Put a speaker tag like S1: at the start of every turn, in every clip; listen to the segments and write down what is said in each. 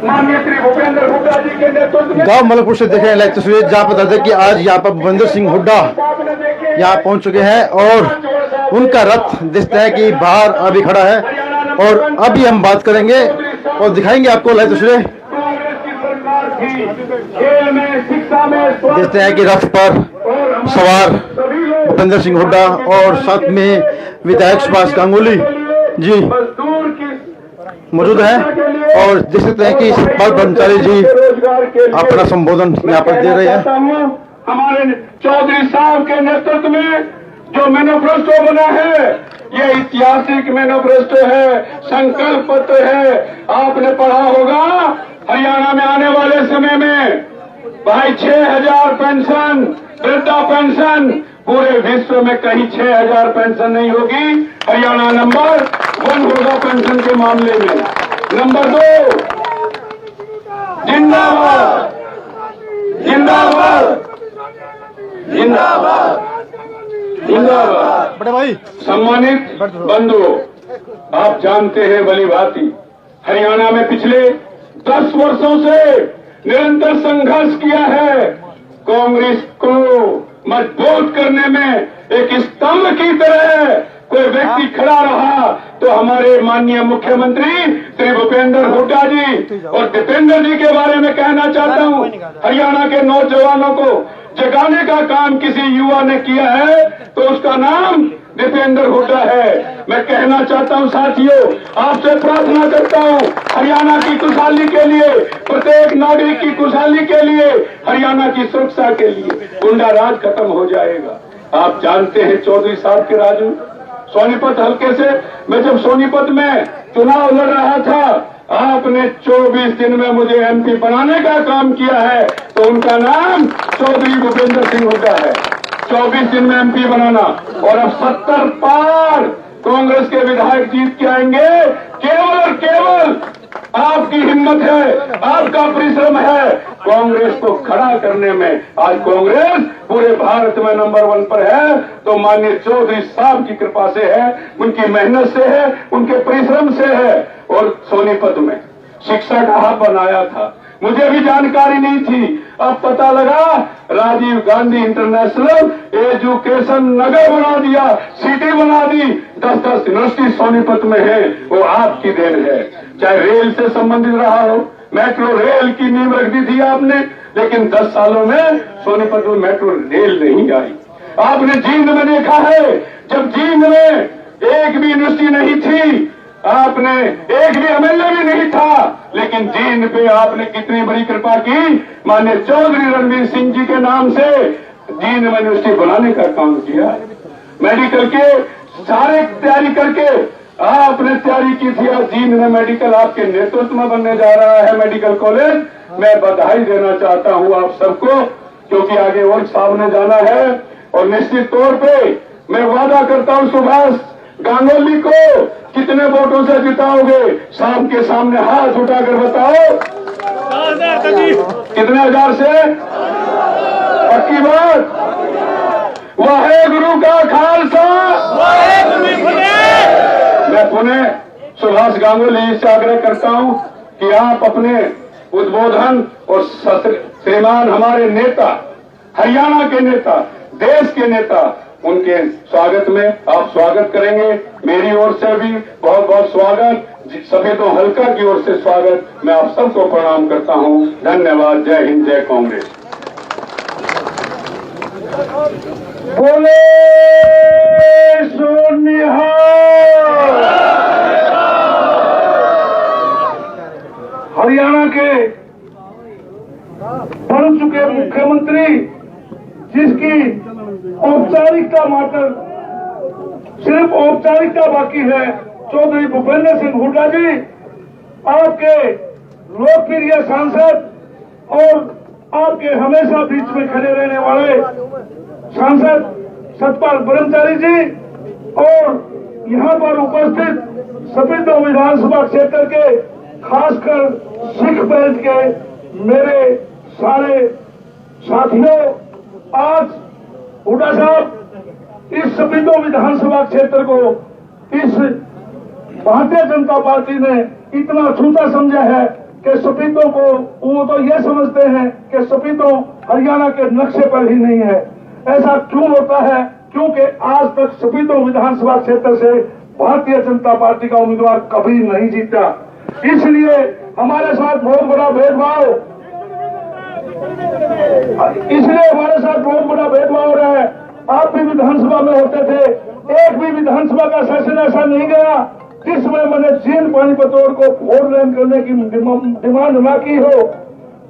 S1: माननीय श्री भूपेंद्र हुड्डा जी के नेतृत्व में
S2: गांव मलकपुर से देख रहे हैं लाइव तस्वीर, जहाँ बता दें कि आज यहाँ पर भूपेंद्र सिंह हुड्डा यहाँ पहुंच चुके हैं और उनका रथ देखते हैं कि बाहर अभी खड़ा है और अभी हम बात करेंगे और दिखाएंगे आपको लाइव तस्वीरें।
S1: कांग्रेस की सरकार थी, खेल में, शिक्षा में,
S2: देखते हैं कि रथ पर सवार भूपेंद्र सिंह हुड्डा और साथ में विधायक सुभाष गांगुली जी
S1: मजदूर की
S2: मौजूद हैं और देख सकते हैं कि सतपाल ब्रह्मचारी जी अपना संबोधन यहाँ पर दे रहे हैं।
S1: हमारे चौधरी साहब के नेतृत्व में जो मैनिफेस्टो बना है, ये ऐतिहासिक मैनिफेस्टो है, संकल्प पत्र है। आपने पढ़ा होगा, हरियाणा में आने वाले समय में भाई 6,000 पेंशन, वृद्धा पेंशन, पूरे विश्व में कहीं 6,000 पेंशन नहीं होगी। हरियाणा नंबर 1 होगा पेंशन के मामले में। नंबर 2, जिंदाबाद जिंदाबाद जिंदाबाद जिंदाबाद।
S2: बड़े भाई,
S1: सम्मानित बंधुओं, आप जानते हैं भली भांति हरियाणा में पिछले 10 वर्षों से निरंतर संघर्ष किया है। कांग्रेस को मजबूत करने में एक स्तंभ की तरह कोई व्यक्ति खड़ा रहा तो हमारे माननीय मुख्यमंत्री श्री भूपेंद्र हुड्डा जी और दीपेंद्र जी के बारे में कहना चाहता हूं। हरियाणा के नौजवानों को जगाने का काम किसी युवा ने किया है तो उसका नाम दीपेंद्र हुड्डा है। मैं कहना चाहता हूं साथियों, आपसे प्रार्थना करता हूं, हरियाणा की खुशहाली के लिए, प्रत्येक नागरिक की खुशहाली के लिए, हरियाणा की सुरक्षा के लिए गुंडा राज खत्म हो जाएगा। आप जानते हैं चौधरी साहब के राज में सोनीपत हल्के से मैं जब सोनीपत में चुनाव लड़ रहा था, आपने 24 दिन में मुझे एमपी बनाने का काम किया है तो उनका नाम चौधरी भूपेंद्र सिंह हुड्डा है। 24 दिन में एमपी बनाना और अब 70 पार कांग्रेस के विधायक जीत के आएंगे। केवल और केवल आपकी हिम्मत है, आपका परिश्रम है कांग्रेस को खड़ा करने में। आज कांग्रेस पूरे भारत में नंबर 1 पर है तो माननीय चौधरी साहब की कृपा से है, उनकी मेहनत से है, उनके परिश्रम से है। और सोनीपत में शिक्षा का हब बनाया था, मुझे भी जानकारी नहीं थी, अब पता लगा राजीव गांधी इंटरनेशनल एजुकेशन नगर बना दिया, सिटी बना दी। 10-10 यूनिवर्सिटी सोनीपत में है, वो आपकी देन है। चाहे रेल से संबंधित रहा हो, मेट्रो रेल की नींव रख दी थी आपने, लेकिन 10 सालों में सोनीपत में मेट्रो रेल नहीं आई। आपने जींद में देखा है, जब जींद में एक भी यूनिवर्सिटी नहीं थी, आपने एक भी एमएलए भी नहीं था, लेकिन जींद पे आपने कितनी बड़ी कृपा की। माननीय चौधरी रणवीर सिंह जी के नाम से जींद में यूनिवर्सिटी बनाने का काम किया। मेडिकल के सारे तैयारी करके आपने तैयारी की थी। आज जींद में मेडिकल आपके नेतृत्व में बनने जा रहा है मेडिकल कॉलेज। मैं बधाई देना चाहता हूं आप सबको, क्योंकि आगे और सामने जाना है। और निश्चित तौर पे मैं वादा करता हूं सुभाष गांगुली को कितने वोटों से जिताओगे? शाम के सामने हाथ उठाकर बताओ। कितने हजार से? पक्की बात? वाहेगुरु का खालसा, मैं पुनः सुभाष गांगुली से आग्रह करता हूं कि आप अपने उद्बोधन और श्रीमान हमारे नेता, हरियाणा के नेता, देश के नेता, उनके स्वागत में आप स्वागत करेंगे। मेरी ओर से भी बहुत बहुत स्वागत, सफेदों हल्का की ओर से स्वागत। मैं आप सबको प्रणाम करता हूं। धन्यवाद। जय हिंद, जय कांग्रेस। बोले सोनिहाल। हरियाणा के बन चुके मुख्यमंत्री, जिसकी औपचारिकता मात्र सिर्फ औपचारिकता बाकी है, चौधरी भूपेंद्र सिंह हुड्डा जी, आपके लोकप्रिय सांसद और आपके हमेशा बीच में खड़े रहने वाले सांसद सतपाल ब्रह्मचारी जी और यहाँ पर उपस्थित सभी दो विधानसभा क्षेत्र के, खासकर सिख बेल्ट के मेरे सारे साथियों, आज हुड्डा साहब इस सभी दो विधानसभा क्षेत्र को इस भारतीय जनता पार्टी ने इतना छूता समझा है कि सपीतों को, वो तो ये समझते हैं कि सपीतों हरियाणा के नक्शे पर ही नहीं है। ऐसा क्यों होता है? क्योंकि आज तक सपीतों विधानसभा क्षेत्र से भारतीय जनता पार्टी का उम्मीदवार कभी नहीं जीता। इसलिए हमारे साथ बहुत बड़ा भेदभाव हो रहा है। आप भी विधानसभा में होते थे, एक भी विधानसभा का सेशन ऐसा नहीं गया जिसमें मैंने जींद पानीपतौर को 4 लेन करने की डिमांड ना की हो।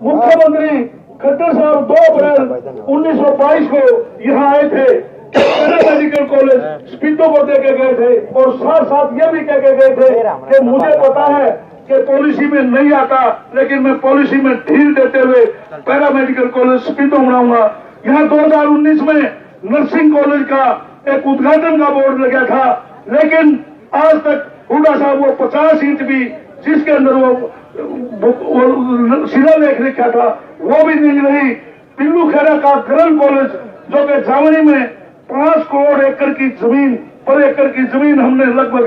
S1: मुख्यमंत्री खट्टर साहब 2 अप्रैल 1922 को यहाँ आए थे, मेडिकल कॉलेज स्पीडो को देके गए थे और साथ साथ ये भी कह के गए थे कि मुझे पता है कि पॉलिसी में नहीं आता, लेकिन मैं पॉलिसी में ढील देते हुए पैरा मेडिकल कॉलेज स्पीडो बनाऊंगा। यहाँ 2019 में नर्सिंग कॉलेज का एक उद्घाटन का बोर्ड लगा था, लेकिन आज तक हुड्डा साहब वो 50 इंच भी जिसके अंदर वो शिलालेख लिखा था वो भी नहीं रही। पिल्लू खेड़ा का गरल कॉलेज जो कि जामनी में 5 करोड़ एकड़ की जमीन, पर एकड़ की जमीन हमने लगभग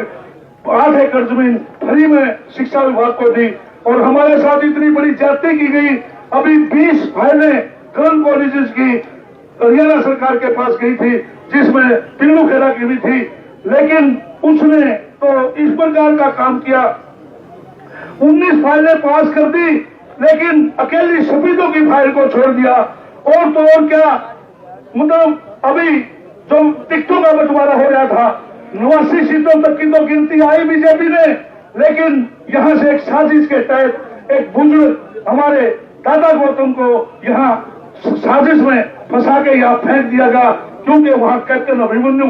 S1: 8 एकड़ जमीन फ्री में शिक्षा विभाग को दी और हमारे साथ इतनी बड़ी ज्यादती की गई। अभी 20 फाइलें गरल कॉलेजेस की हरियाणा सरकार के पास गई थी, जिसमें पिल्लू खेड़ा की भी थी, लेकिन उसने तो इस प्रकार का काम किया, 19 फाइलें पास कर दी, लेकिन अकेली सपीतों की फाइल को छोड़ दिया। और तो और क्या, मतलब अभी जो टिकटों का बंटवारा हो रहा था, 89 सीटों तक की तो गिनती आई बीजेपी ने, लेकिन यहां से एक साजिश के तहत एक बुजुर्ग हमारे दादा गौतम को यहाँ साजिश में फंसा के यहाँ फेंक दिया गया, क्योंकि वहां कैप्टन अभिमन्यु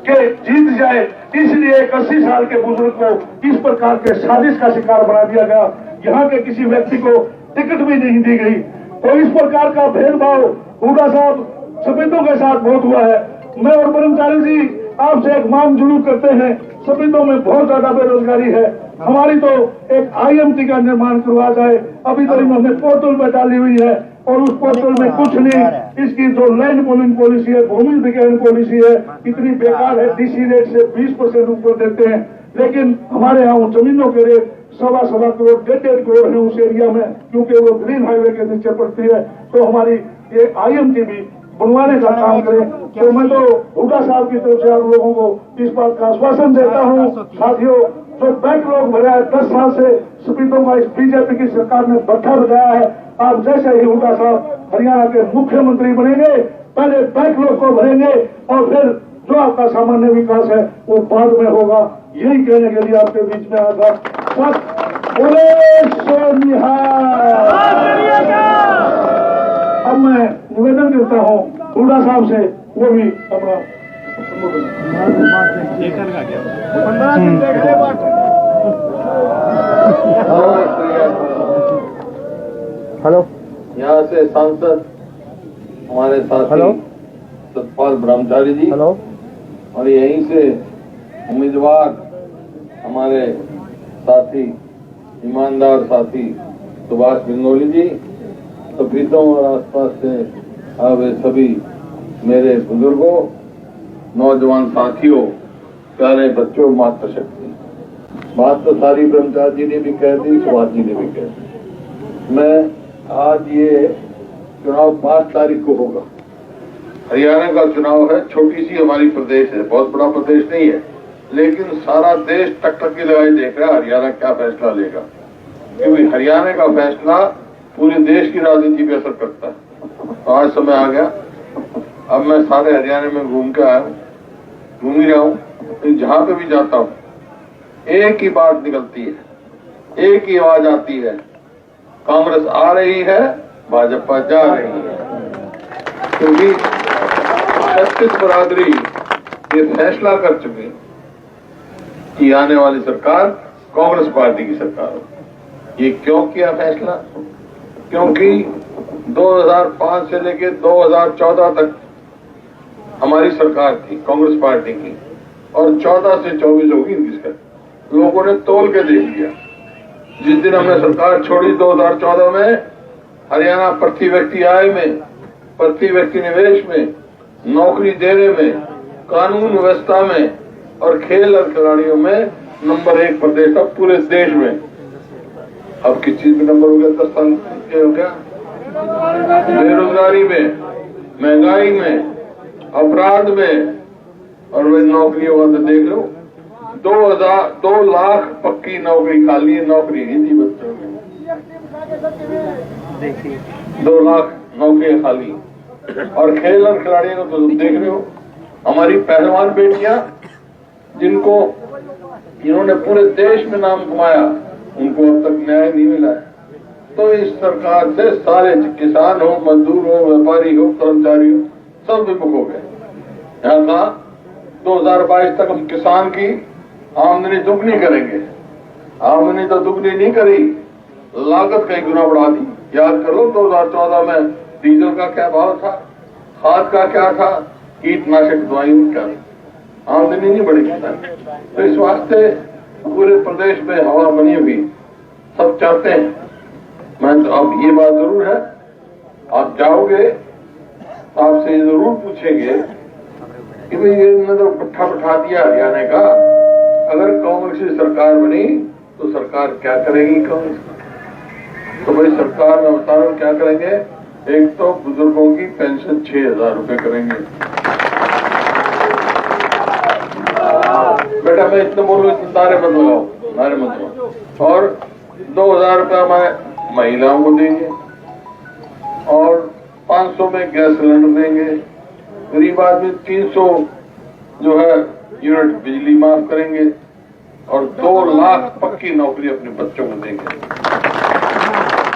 S1: के जीत जाए, इसलिए एक 80 साल के बुजुर्ग को इस प्रकार के साजिश का शिकार बना दिया गया। यहाँ के किसी व्यक्ति को टिकट भी नहीं दी गई। तो इस प्रकार का भेदभाव हुड्डा साहब सपीतों के साथ बहुत हुआ है। मैं और ब्रह्मचारी जी आपसे एक मांग जरूर करते हैं, सपीतों में बहुत ज्यादा बेरोजगारी है, हमारी तो एक IMT का निर्माण करवा जाए। अभी तक हमने पोर्टल पर डाली हुई है और उस पोर्टल में कुछ नहीं, इसकी जो लैंड पूलिंग पॉलिसी है, भूमि विज्ञान पॉलिसी है, इतनी बेकार है। DC रेट से 20% ऊपर देते हैं, लेकिन हमारे यहाँ जमीनों के रेट 1.25 करोड़ 1.5 करोड़ है उस एरिया में, क्योंकि वो ग्रीन हाईवे के नीचे पड़ती है। तो हमारी ये IMT भी बनवाने का काम करें। तो मैं तो हुड्डा साहब की तरफ से आप लोगों को इस बात का आश्वासन देता हूँ। साथियों, जो बैकलॉग भरा है 10 साल से सपीतों का, इस बीजेपी की सरकार ने भट्ठा बजाया है। आप जैसे ही हुड्डा साहब हरियाणा के मुख्यमंत्री बनेंगे, पहले बैकलॉग को भरेंगे और फिर जो आपका सामान्य विकास है वो बाद में होगा। यही कहने के लिए आपके बीच में आया था। अब मैं निवेदन करता हूँ हुड्डा साहब से, वो भी अपना
S3: हेलो, यहाँ से सांसद हमारे साथी सतपाल ब्रह्मचारी जी, हेलो, और यहीं से उम्मीदवार हमारे साथी ईमानदार साथी सुभाष बिंगोली जी, सपीतों और आसपास से आए सभी मेरे बुजुर्गों, नौजवान साथियों, प्यारे बच्चों, मातृशक्ति। बात तो सारी ब्रह्मचारी जी ने भी कह दी, सुभाष जी ने भी कह दी। मैं आज ये चुनाव 5 तारीख को होगा। हरियाणा का चुनाव है, छोटी सी हमारी प्रदेश है, बहुत बड़ा प्रदेश नहीं है, लेकिन सारा देश टक टक की लगाई देख रहा है हरियाणा क्या फैसला लेगा, क्योंकि हरियाणा का फैसला पूरे देश की राजनीति पे असर करता है। तो आज समय आ गया, अब मैं सारे हरियाणा में घूम के आया हूँ, घूम ही रहा हूँ, जहां पे भी जाता हूँ एक ही बात निकलती है, एक ही आवाज आती है, कांग्रेस आ रही है, भाजपा जा रही है। क्योंकि 36 बरादरी ये फैसला कर चुके कि आने वाली सरकार कांग्रेस पार्टी की सरकार हो। ये क्यों किया फैसला? क्योंकि 2005 से लेकर 2014 तक हमारी सरकार थी कांग्रेस पार्टी की, और 14 से 24 होगी इनकी सरकार। लोगों ने तोल के देख लिया। जिस दिन हमने सरकार छोड़ी 2014 में, हरियाणा प्रति व्यक्ति आय में, प्रति व्यक्ति निवेश में, नौकरी देने में, कानून व्यवस्था में और खेल और खिलाड़ियों में नंबर 1 प्रदेश था पूरे देश में। अब किस चीज में नंबर हो गया? 10 साल हो गया। बेरोजगारी में, महंगाई में, अपराध में, और वे नौकरियों का तो देख लो, 2 लाख पक्की नौकरी खाली है, नौकरी नहीं थी बच्चों में। 2 लाख नौकरियां खाली। और खेल और खिलाड़ियों को तो तुम देख रहे हो, हमारी पहलवान बेटियां जिनको इन्होंने पूरे देश में नाम कमाया, उनको अब तक न्याय नहीं मिला है। तो इस सरकार से सारे किसान हो, मजदूर हो, व्यापारी हो, कर्मचारी हो, सब विमुख हो गए। यहाँ कहा 2022 तक हम किसान की आमदनी दुगनी करेंगे। आमदनी तो दुगनी नहीं करी, लागत कई गुना बढ़ा दी। याद करो 2014 में डीजल का क्या भाव था, खाद का क्या था, कीटनाशक दवाइयों का, आमदनी नहीं बढ़ी। तो इस वास्ते पूरे प्रदेश में हवा बनी हुई, सब चाहते हैं। मैं तो अब ये बात जरूर है, आप जाओगे तो आपसे ये जरूर पूछेंगे कि भाई ये तो पट्टा बैठा दिया हरियाणा का, अगर कांग्रेस की सरकार बनी तो सरकार क्या करेगी? कांग्रेस तो भाई सरकार में बता रहा हूं क्या करेंगे। एक तो बुजुर्गों की पेंशन 6,000 रुपए करेंगे। बेटा मैं इतने बोलूँ, इतने नारे मत लगाओ, नारे मत लगाओ। और 2,000 रुपया मैं महिलाओं को देंगे, और 500 में गैस सिलेंडर देंगे। गरीब आदमी 300 जो है यूनिट बिजली माफ करेंगे, और 2 लाख पक्की नौकरी अपने बच्चों को देंगे,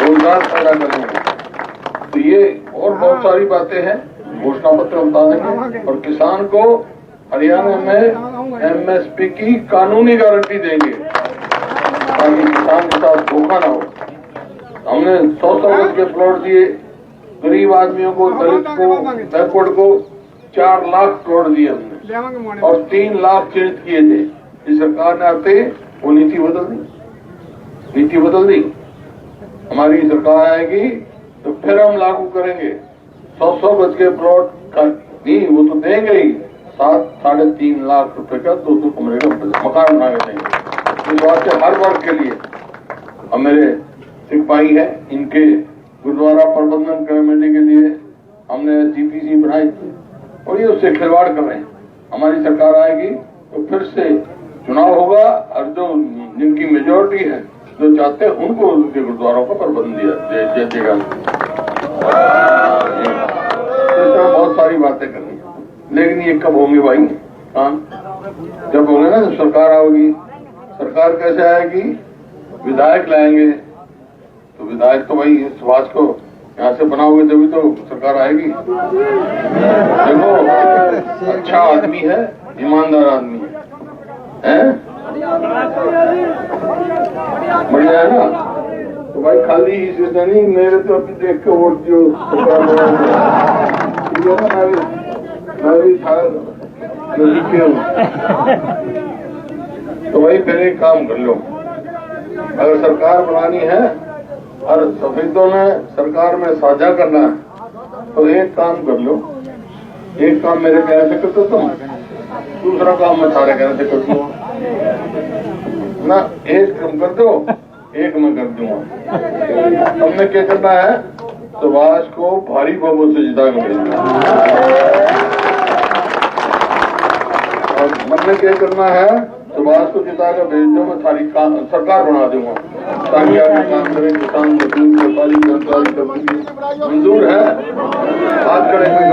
S3: रोजगार पैदा करेंगे। तो ये और बहुत सारी बातें हैं, घोषणा पत्र बता देंगे। और किसान को हरियाणा में एमएसपी की कानूनी गारंटी देंगे, ताकि किसान के साथ धोखा ना हो। हमने 100 गज के प्लॉट दिए गरीब आदमियों को, दलित को, बैकवर्ड को 4 लाख प्लॉट दिए हमने, और 3 लाख चिन्हित किए थे। इस सरकार ने आते वो नीति बदल दी। हमारी सरकार आएगी तो फिर हम लागू करेंगे 100 गज के प्लॉट का नहीं, वो तो देंगे ही, 7-3.5 लाख रुपए का 2 कमरे का मकान बना के देंगे। इस बात से हर वर्ग के लिए। अब मेरे सिपाही है, इनके गुरुद्वारा प्रबंधन कमेटी के लिए हमने जीपीसी बनाई थी, और ये उससे खिलवाड़ कर रहे हैं। हमारी सरकार आएगी तो फिर से चुनाव होगा, और जो जिनकी मेजोरिटी है, जो चाहते हैं उनको उनके गुरुद्वारों का प्रबंध दिया देगा। बहुत सारी बातें करनी, लेकिन ये कब होंगे भाई काम? जब होंगे ना, जब सरकार आओगी। सरकार कैसे आएगी? विधायक लाएंगे, तो विधायक तो भाई समाज को यहाँ से बनाओगे तभी तो सरकार आएगी। देखो अच्छा आदमी है, ईमानदार आदमी है, बढ़िया है ना? तो भाई खाली इसे नहीं, मेरे तो अभी देख के वोट दियो सरकार मैं भी था तो भाई फिर एक काम कर लो, अगर सरकार बनानी है और सफेदों ने सरकार में साझा करना है, तो एक काम कर लो। एक काम मेरे कहने से कर दो तुम, दूसरा काम मैं सारे कहने से कर दूंगा ना। एक काम कर दो, एक मैं कर दूंगा। हमने क्या करना है? सुभाष को भारी बहुमत से जिता के भेजना, और हमने क्या करना है? सुभाष को जिता कर भेज दो, मैं सारी काम सरकार बना दूंगा, ताकि आगे काम करें। किसान, मजदूर, व्यापारी, कर्मचारी मंजूर है, बात करेंगे।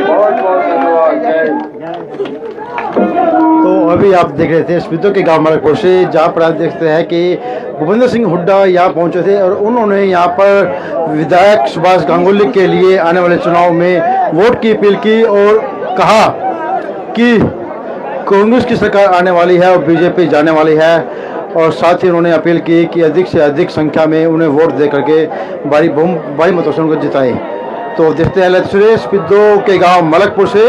S3: बहुत बहुत धन्यवाद।
S2: तो अभी आप देख रहे थे स्पीतो के गांव मलकपुर से, जहाँ पर आप देखते हैं कि भूपेंद्र सिंह हुड्डा यहाँ पहुँचे थे, और उन्होंने यहाँ पर विधायक सुभाष गांगुली के लिए आने वाले चुनाव में वोट की अपील की, और कहा कि कांग्रेस की सरकार आने वाली है और बीजेपी जाने वाली है। और साथ ही उन्होंने अपील की कि अधिक से अधिक संख्या में उन्हें वोट दे करके भारी मतों से उनको जिताए। तो देखते हैं लाइव सुरेश स्पीतो के गांव मलकपुर से।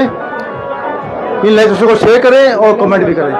S2: इन लाइव को शेयर करें और कमेंट भी करें।